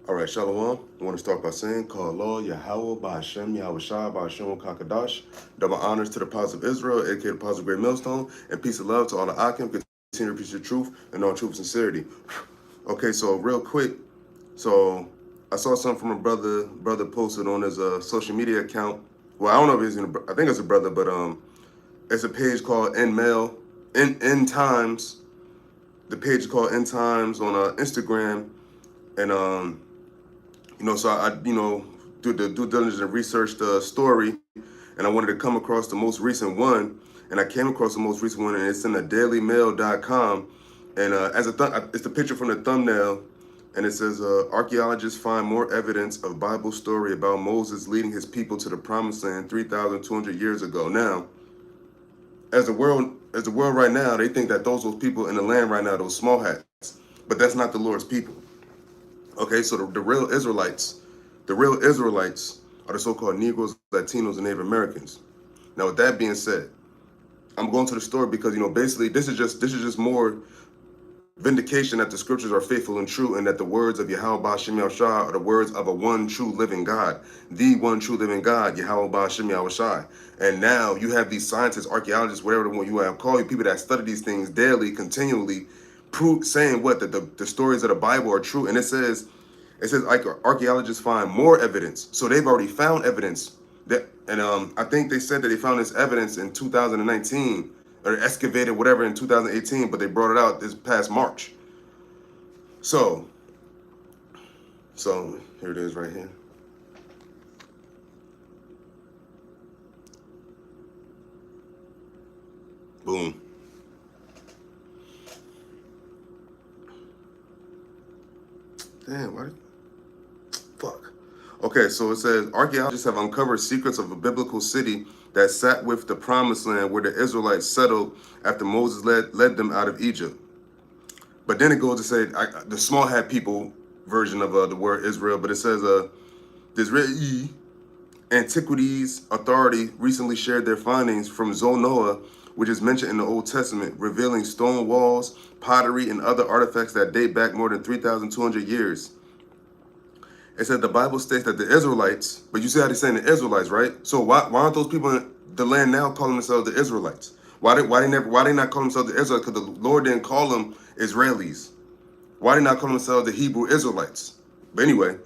All right, Shalom. I want to start by saying, Call Allah, YAHAWAH, BAHASHAM, YAHAWASHI, BAHASHAM, Kakadash. Double honors to the Pause of Israel, aka the Pause of Great Millstone, and peace and love to all the Akim. Continue to preach the truth and all truth and sincerity. Okay, so real quick, so I saw something from a brother posted on his social media account. Well, I don't know if he's I think it's a brother, but it's a page called End Times. The page is called End Times on Instagram, and so I do the due diligence and research the story, and I wanted to come across the most recent one, and I came across the most recent one, and it's in the dailymail.com, and it's the picture from the thumbnail, and it says, archaeologists find more evidence of Bible story about Moses leading his people to the promised land 3,200 years ago. Now, as the world right now, they think that those people in the land right now, those small hats, but that's not the Lord's people. Okay, so the real Israelites are the so-called Negroes, Latinos, and Native Americans. Now, with that being said, I'm going to the story because basically this is just more vindication that the scriptures are faithful and true, and that the words of Yahweh BaHaShem Yahushai are the words of a one true living God, the one true living God, Yahweh BaHaShem Yahushai. And now you have these scientists, archaeologists, whatever the one you have called, you people that study these things daily, continually, saying what that the stories of the Bible are true. And it says like archaeologists find more evidence, so they've already found evidence and I think they said that they found this evidence in 2019 or excavated whatever in 2018, but they brought it out this past March. So here it is right here. Boom. Damn, why? Fuck. Okay, so it says archaeologists have uncovered secrets of a biblical city that sat with the promised land where the Israelites settled after Moses led them out of Egypt. But then it goes to say the small hat people version of the word Israel, but it says the Israeli Antiquities Authority recently shared their findings from Zonoah, which is mentioned in the Old Testament, revealing stone walls, pottery, and other artifacts that date back more than 3,200 years. It said the Bible states that the Israelites, but you see how they're saying the Israelites, right? So why aren't those people in the land now calling themselves the Israelites? Why they not call themselves the Israelites? Because the Lord didn't call them Israelis. Why they not call themselves the Hebrew Israelites? But anyway,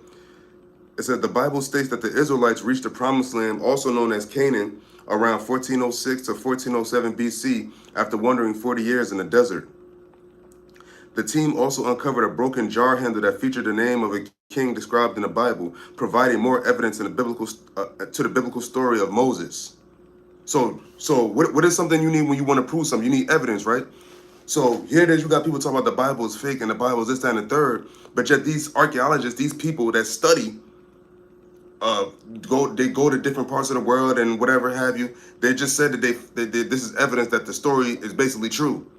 it said the Bible states that the Israelites reached the promised land, also known as Canaan, around 1406 to 1407 BC after wandering 40 years in the desert. The team also uncovered a broken jar handle that featured the name of a king described in the Bible, providing more evidence in the biblical story of Moses. So what is something you need when you want to prove something? You need evidence, right? So here it is, you got people talking about the Bible is fake and the Bible is this, that, and the third, but yet these archaeologists, these people that study, go to different parts of the world and whatever have you, they just said that this is evidence that the story is basically true,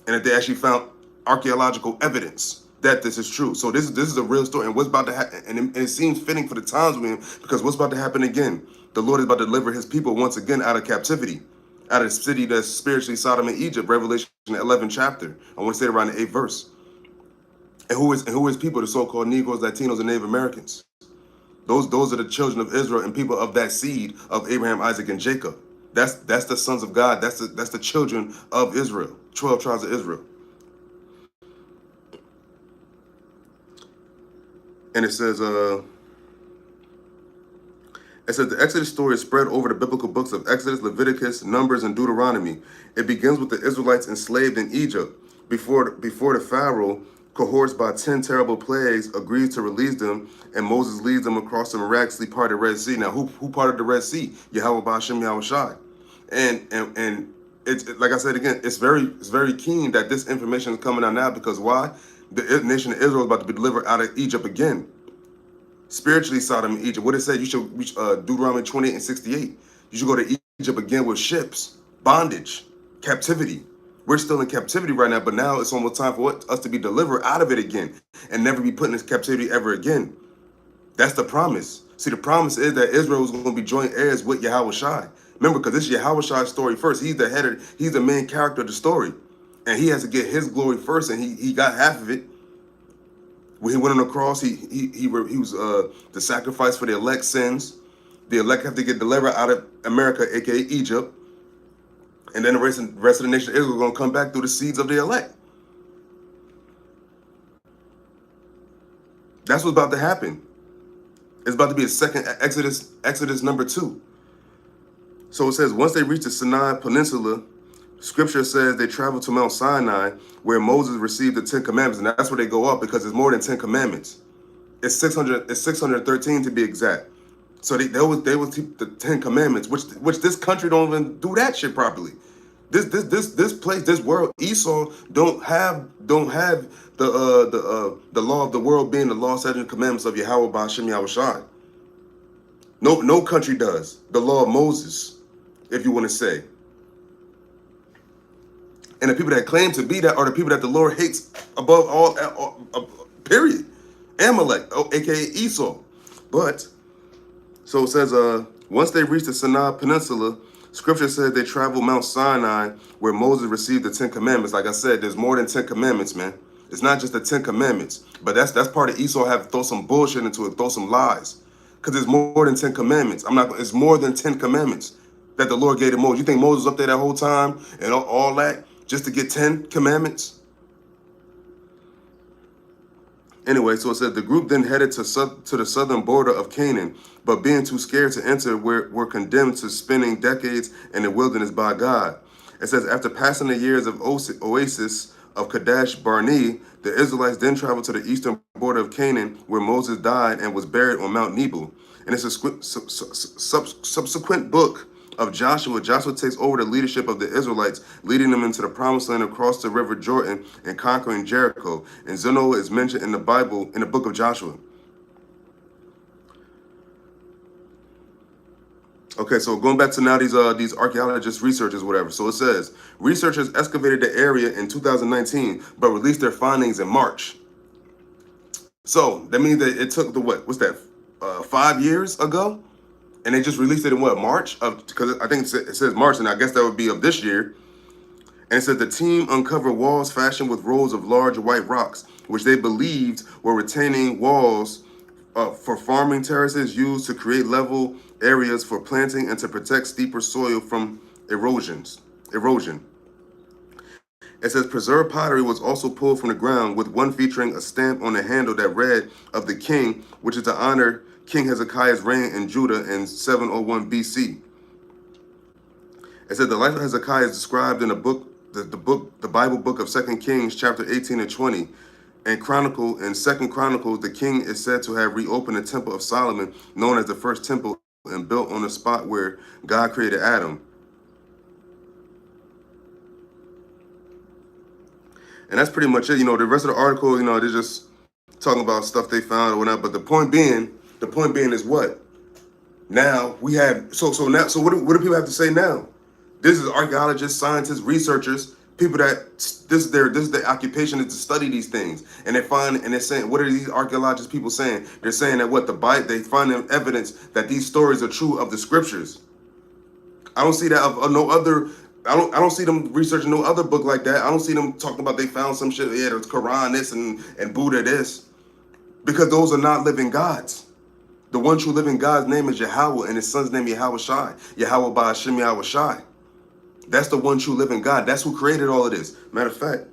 and that they actually found archaeological evidence that this is true. So this is a real story, and what's about to happen, and it seems fitting for the times we're in, because what's about to happen again? The Lord is about to deliver his people once again out of captivity, out of the city that's spiritually Sodom and Egypt, Revelation 11 chapter. I want to say it around the 8th verse. And who is people? The so-called Negroes, Latinos, and Native Americans. Those are the children of Israel and people of that seed of Abraham, Isaac, and Jacob. That's the sons of God. That's the children of Israel, 12 tribes of Israel. And it says the Exodus story is spread over the biblical books of Exodus, Leviticus, Numbers, and Deuteronomy. It begins with the Israelites enslaved in Egypt before the Pharaoh, coerced by 10 terrible plagues, agrees to release them, and Moses leads them across the miraculously parted Red Sea. Now, who parted the Red Sea? Yahweh BaHaShem Yahushai. And it's like I said again, it's very keen that this information is coming out now, because why? The nation of Israel is about to be delivered out of Egypt again. Spiritually, Sodom and Egypt. What it said, you should reach Deuteronomy 28 and 68. You should go to Egypt again with ships, bondage, captivity. We're still in captivity right now, but now it's almost time for us to be delivered out of it again and never be put in captivity ever again. That's the promise. See, the promise is that Israel is going to be joint heirs with YAHAWASHI. Remember, because this is YAHAWASHI's story first. He's the head he's the main character of the story. And he has to get his glory first, and he got half of it. When he went on the cross, he was the sacrifice for the elect's sins. The elect have to get delivered out of America, aka Egypt, and then the rest of the nation of Israel is going to come back through the seeds of the elect. That's what's about to happen. It's about to be a second Exodus number 2. So it says, once they reached the Sinai Peninsula, Scripture says they traveled to Mount Sinai, where Moses received the 10 Commandments, and that's where they go up because it's more than 10 Commandments. It's 613 to be exact. So they would keep the 10 Commandments, which this country don't even do that shit properly. This place, this world, Esau don't have the law of the world being the law, statutes, and commandments of Yahawah, BAHASHAM, YAHAWASHI. No country does the law of Moses, if you want to say. And the people that claim to be that are the people that the Lord hates above all, period. Amalek, aka Esau. But so it says, once they reached the Sinai Peninsula, Scripture says they traveled Mount Sinai, where Moses received the 10 Commandments. Like I said, there's more than 10 Commandments, man. It's not just the 10 Commandments, but that's part of Esau have to throw some bullshit into it, throw some lies, because there's more than 10 Commandments. It's more than 10 Commandments that the Lord gave to Moses. You think Moses was up there that whole time and all that just to get 10 Commandments? Anyway, so it said the group then headed to the southern border of Canaan, but being too scared to enter, were condemned to spending decades in the wilderness by God. It says, after passing the years of oasis of Kadesh Barnea, the Israelites then traveled to the eastern border of Canaan, where Moses died and was buried on Mount Nebo. And it's a subsequent book of Joshua. Joshua takes over the leadership of the Israelites, leading them into the promised land across the river Jordan and conquering Jericho. And Zenoah is mentioned in the Bible, in the book of Joshua. Okay, so going back to now these archaeologists, researchers, whatever. So it says, researchers excavated the area in 2019, but released their findings in March. So that means that it took what's that, 5 years ago? And they just released it in March because I think it says March, and I guess that would be of this year. And it said the team uncovered walls fashioned with rows of large white rocks, which they believed were retaining walls for farming terraces used to create level areas for planting and to protect steeper soil from erosion. It says preserved pottery was also pulled from the ground, with one featuring a stamp on the handle that read "of the king," which is to honor King Hezekiah's reign in Judah in 701 BC. It said the life of Hezekiah is described in the Bible book of 2 Kings, chapter 18 and 20. And in 2 Chronicles, the king is said to have reopened the temple of Solomon, known as the first temple, and built on the spot where God created Adam. And that's pretty much it. The rest of the article, they're just talking about stuff they found or whatnot. But the point being is what? Now we have so what do people have to say now? This is archaeologists, scientists, researchers, people that this is their occupation is to study these things. And they're saying, what are these archaeologists people saying? They're saying that the Bible, they find them evidence that these stories are true of the scriptures. I don't see that of no other. I don't see them researching no other book like that. I don't see them talking about they found some shit. Yeah, there's Quran this and Buddha this, because those are not living gods. The one true living God's name is Yahawah, and his son's name YAHAWASHI. Yahawah BAHASHAM YAHAWASHI. That's the one true living God. That's who created all of this. Matter of fact,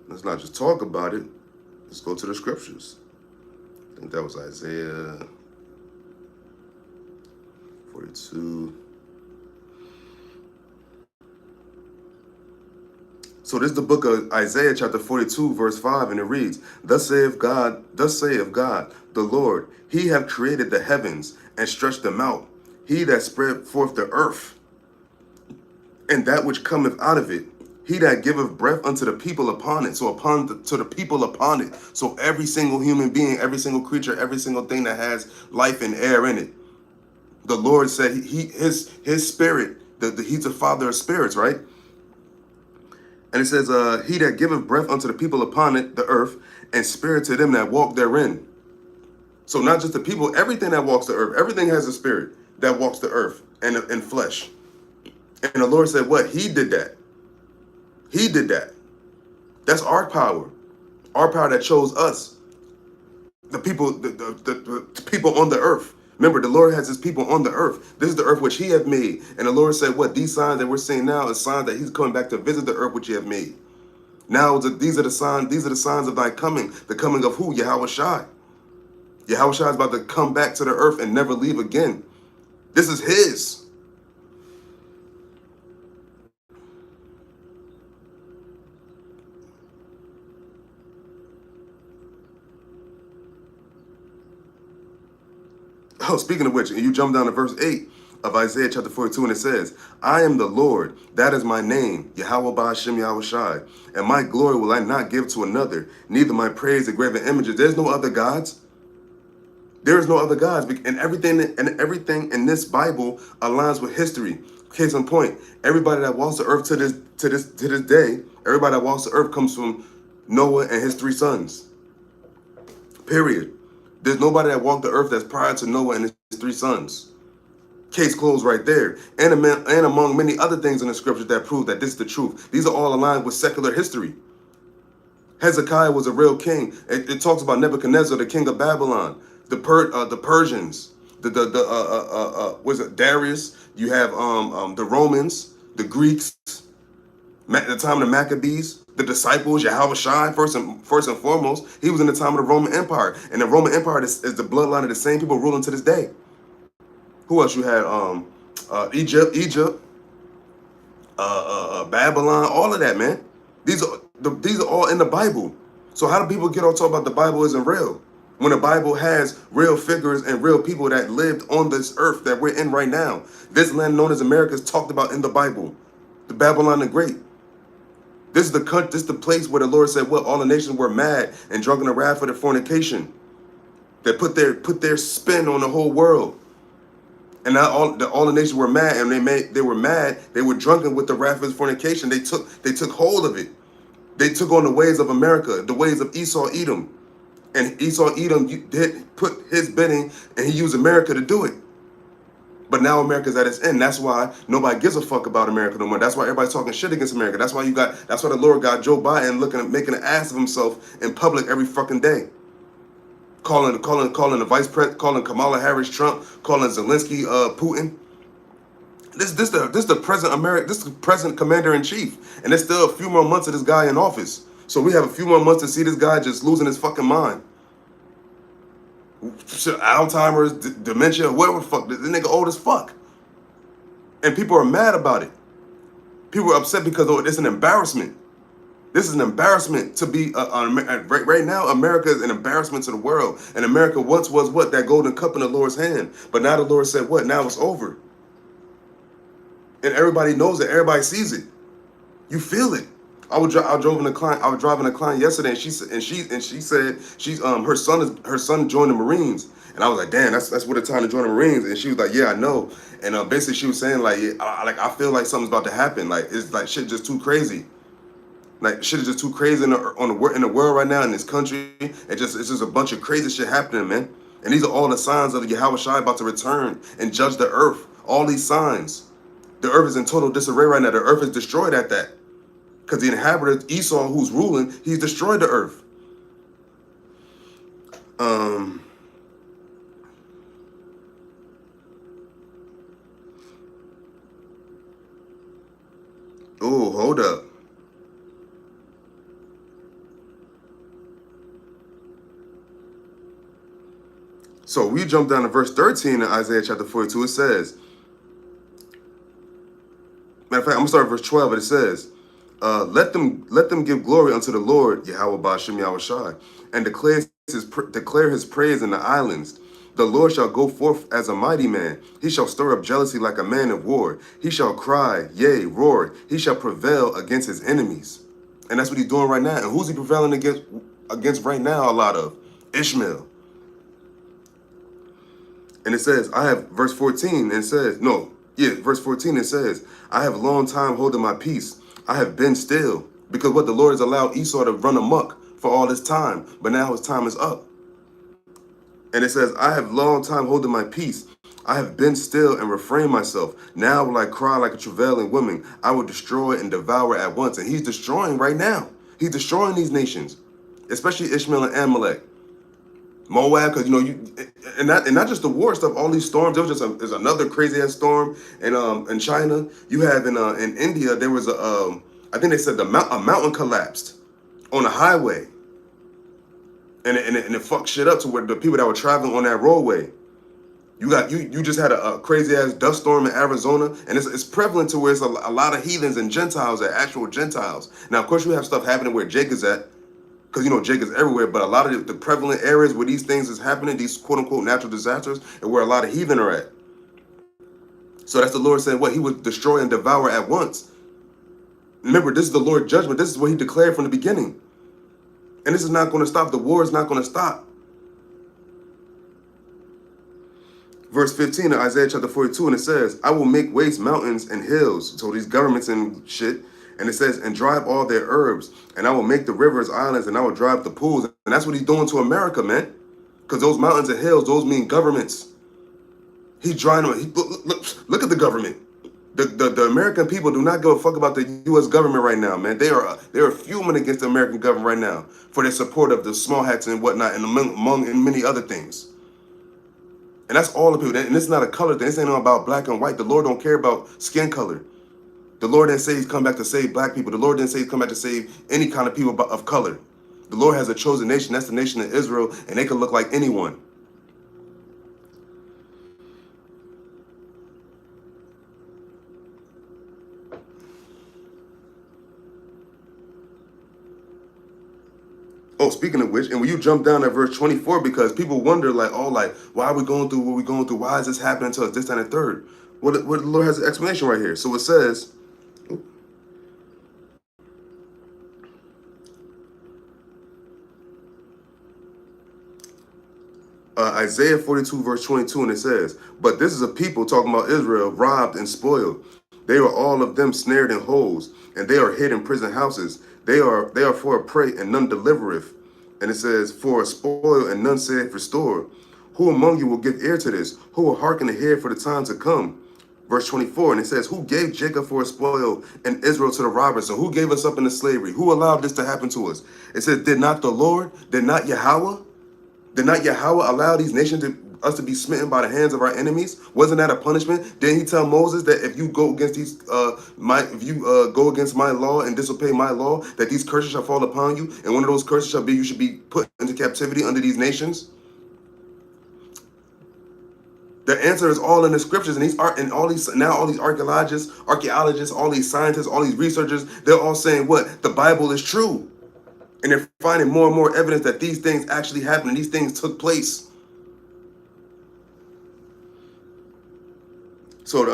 let's not just talk about it. Let's go to the scriptures. I think that was Isaiah 42. So this is the book of Isaiah chapter 42, verse 5, and it reads, Thus saith God, the Lord, He have created the heavens and stretched them out. He that spread forth the earth, and that which cometh out of it. He that giveth breath unto the people upon it. So to the people upon it. So every single human being, every single creature, every single thing that has life and air in it. The Lord said his spirit, he's the father of spirits, right? And it says, he that giveth breath unto the people upon it, the earth, and spirit to them that walk therein. So not just the people, everything that walks the earth, everything has a spirit that walks the earth and flesh. And the Lord said what? He did that. He did that. That's our power. Our power that chose us. The people, the people on the earth. Remember, the Lord has his people on the earth. This is the earth which he hath made. And the Lord said, what? These signs that we're seeing now is signs that he's coming back to visit the earth which he hath made. Now, these are the signs of thy coming. The coming of who? YAHAWASHI. YAHAWASHI is about to come back to the earth and never leave again. This is his. Oh, speaking of which, you jump down to verse 8 of Isaiah chapter 42, and it says, I am the Lord, that is my name, YAHAWAH BAHASHAM YAHAWASHI, and my glory will I not give to another, neither my praise to graven images. There's no other gods. There is no other gods, and everything in this Bible aligns with history. Case in point, everybody that walks the earth to this day, everybody that walks the earth comes from Noah and his 3 sons. Period. There's nobody that walked the earth that's prior to Noah and his 3 sons. Case closed right there. And among many other things in the scriptures that prove that this is the truth. These are all aligned with secular history. Hezekiah was a real king. It talks about Nebuchadnezzar, the king of Babylon, the Persians, was it Darius? You have the Romans, the Greeks, at the time of the Maccabees, the disciples, YAHAWASHI, first and foremost. He was in the time of the Roman Empire. And the Roman Empire is the bloodline of the same people ruling to this day. Who else you had? Egypt, Babylon, all of that, man. These are all in the Bible. So how do people get all talk about the Bible isn't real? When the Bible has real figures and real people that lived on this earth that we're in right now. This land known as America is talked about in the Bible. The Babylon the Great. This is the place where the Lord said, what? All the nations were mad and drunk in the wrath of their fornication. They put their spin on the whole world. And now all the nations were mad, and they were mad. They were drunken with the wrath of his fornication. They took hold of it. They took on the ways of America, the ways of Esau, Edom. And Esau, Edom did put his bidding, and he used America to do it. But now America's at its end. That's why nobody gives a fuck about America no more. That's why everybody's talking shit against America. That's why the Lord got Joe Biden making an ass of himself in public every fucking day. Calling the vice president, calling Kamala Harris Trump, calling Zelensky Putin. This the present America. This is the present commander in chief, and there's still a few more months of this guy in office. So we have a few more months to see this guy just losing his fucking mind. Alzheimer's, dementia, whatever the fuck. This nigga old as fuck, and people are mad about it. People are upset because it's an embarrassment. This is an embarrassment to be right now. America is an embarrassment to the world, and America once was what? That golden cup in the Lord's hand. But now the Lord said, what? Now it's over, and everybody knows it. Everybody sees it. You feel it. I was driving a client yesterday, and she said her son joined the Marines, and I was like, damn, that's what the time to join the Marines. And she was like, yeah, I know. And basically she was saying like, I feel like something's about to happen. Like it's like shit just too crazy. Like shit is just too crazy in the world right now in this country. It's just a bunch of crazy shit happening, man. And these are all the signs of the YAHAWASHI about to return and judge the earth. All these signs. The earth is in total disarray right now. The earth is destroyed at that. Because the inhabitant Esau, who's ruling, he's destroyed the earth. Oh, hold up. So we jump down to verse 13 in Isaiah chapter 42. It says, matter of fact, I'm gonna start at verse 12, and it says, let them give glory unto the Lord, YAHAWAH BAHASHAM YAHAWASHI, and declare his praise in the islands. The Lord shall go forth as a mighty man. He shall stir up jealousy like a man of war. He shall cry, yea, roar. He shall prevail against his enemies. And that's what he's doing right now. And who's he prevailing against right now? A lot of Ishmael. And it says, verse 14, it says, verse 14, it says, I have long time holding my peace. I have been still. Because what the Lord has allowed Esau to run amok for all this time. But now his time is up. And it says, I have long time holding my peace. I have been still and refrained myself. Now will I cry like a travailing woman. I will destroy and devour at once. And he's destroying right now. He's destroying these nations, especially Ishmael and Amalek. Moab, because and not just the war stuff, all these storms. There was there's another crazy ass storm in China. You have in India, there was I think they said a mountain collapsed on a highway. And it fucked shit up to where the people that were traveling on that roadway. You just had a crazy ass dust storm in Arizona, and it's prevalent to where it's a lot of heathens and Gentiles, actual Gentiles. Now, of course, you have stuff happening where Jake is at, because Jake is everywhere. But a lot of the prevalent areas where these things is happening, these quote unquote natural disasters, and where a lot of heathen are at. So that's the Lord saying what He would destroy and devour at once. Remember, this is the Lord's judgment. This is what He declared from the beginning, and this is not going to stop. The war is not going to stop. Verse 15 of Isaiah chapter 42, and it says, I will make waste mountains and hills, so these governments and shit, and it says, and dry up all their herbs, and I will make the rivers islands, and I will dry up the pools. And that's what He's doing to America, man. Because those mountains and hills, those mean governments. He's drying them. Look at the government. The American people do not give a fuck about the U.S. government right now, man. They are fuming against the American government right now for their support of the small hats and whatnot, and among many other things. And that's all the people. And it's not a color thing. This ain't about black and white. The Lord don't care about skin color. The Lord didn't say He's come back to save black people. The Lord didn't say He's come back to save any kind of people of color. The Lord has a chosen nation. That's the nation of Israel, and they can look like anyone. Oh, speaking of which, and when you jump down at verse 24, because people wonder, like, oh, like, why are we going through what we're going through? Why is this happening to us, this, that, and the third? Well, the Lord has an explanation right here. So it says, Isaiah 42, verse 22, and it says, but this is a people, talking about Israel, robbed and spoiled. They are all of them snared in holes, and they are hid in prison houses. They are for a prey, and none delivereth. And it says, for a spoil, and none saith restore. Who among you will give ear to this? Who will hearken to hear for the time to come? Verse 24, and it says, who gave Jacob for a spoil and Israel to the robbers? So who gave us up into slavery? Who allowed this to happen to us? It says, did not the Lord, did not Yahawah? Did not Yahawah allow these nations us to be smitten by the hands of our enemies? Wasn't that a punishment? Didn't He tell Moses that if you go against these, go against my law and disobey my law, that these curses shall fall upon you, and one of those curses shall be you should be put into captivity under these nations? The answer is all in the scriptures, and all these archaeologists, all these scientists, all these researchers, they're all saying what? The Bible is true. And they're finding more and more evidence that these things actually happened and these things took place. So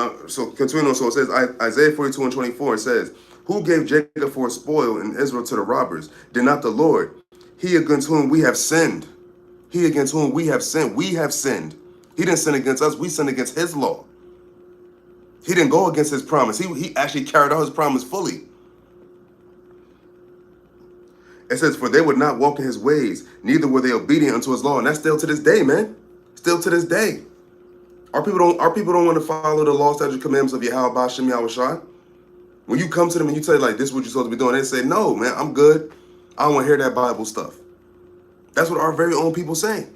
continuing on, so it says, Isaiah 42 and 24, it says, who gave Jacob for a spoil and Israel to the robbers? Did not the Lord? He against whom we have sinned. He against whom we have sinned. We have sinned. He didn't sin against us. We sinned against His law. He didn't go against His promise. He actually carried out His promise fully. It says, for they would not walk in His ways, neither were they obedient unto His law. And that's still to this day, man. Still to this day. Our people don't want to follow the law, statutes, commandments of Yahawah, BAHASHAM, YAHAWASHI. When you come to them and you tell like, this is what you're supposed to be doing, they say, no, man, I'm good. I don't want to hear that Bible stuff. That's what our very own people say.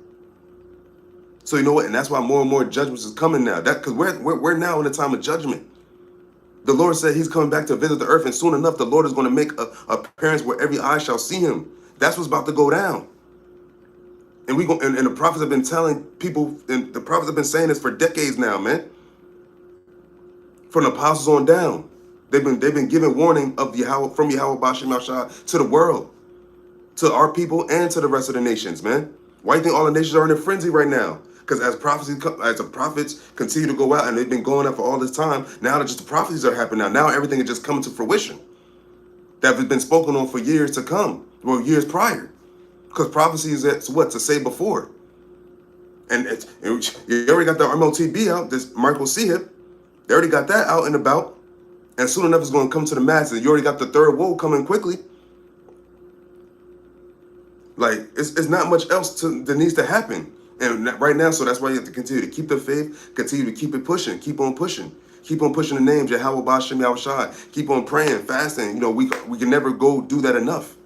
So you know what? And that's why more and more judgments is coming now. Because we're now in a time of judgment. The Lord said He's coming back to visit the earth, and soon enough, the Lord is going to make a appearance where every eye shall see Him. That's what's about to go down. And and the prophets have been telling people, and the prophets have been saying this for decades now, man. From the apostles on down, they've been giving warning of Yahawah, from Yahawah, BAHASHAM, YAHAWASHI, to the world, to our people, and to the rest of the nations, man. Why do you think all the nations are in a frenzy right now? Because as the prophets continue to go out, and they've been going out for all this time, now that just the prophecies are happening now everything is just coming to fruition. That has been spoken on for years to come, well, years prior. Because prophecy is what to say before. And you already got the MOTB out, this Michael C. Hip. They already got that out and about. And soon enough, it's going to come to the masses. You already got the third woe coming quickly. Like, it's not much else that needs to happen. And right now, so that's why you have to continue to keep the faith, continue to keep it pushing, keep on pushing. Keep on pushing the names, Yahawah, BAHASHAM, YAHAWASHI. Keep on praying, fasting. You know, we can never go do that enough.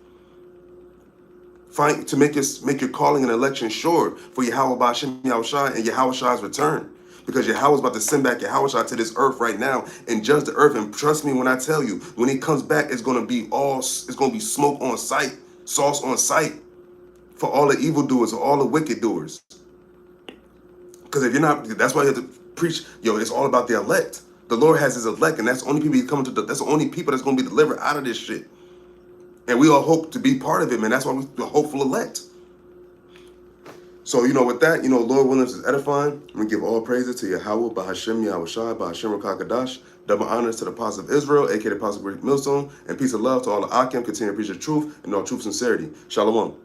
Fight to make your calling and election sure for Yahawah, BAHASHAM, YAHAWASHI, and Yahawashi's return. Because Yahweh's about to send back Yahawashi to this earth right now and judge the earth. And trust me when I tell you, when he comes back, it's gonna be smoke on sight, sauce on sight for all the evildoers or all the wicked doers. Because if you're not, that's why you have to preach. Yo, it's all about the elect. The Lord has his elect, and that's the only people he's coming to. That's the only people that's going to be delivered out of this shit. And we all hope to be part of it, man. That's why we're the hopeful elect. So, you know, with that, you know, Lord Williams is edifying. We give all praises to Yahawah, BAHASHAM, YAHAWASHI, BAHASHAM, Rakakadash. Double honors to the Apostle of Israel, aka the Apostle of Great Millstone, and peace and love to all the Akim. Continue to preach the truth and all truth sincerity. Shalom.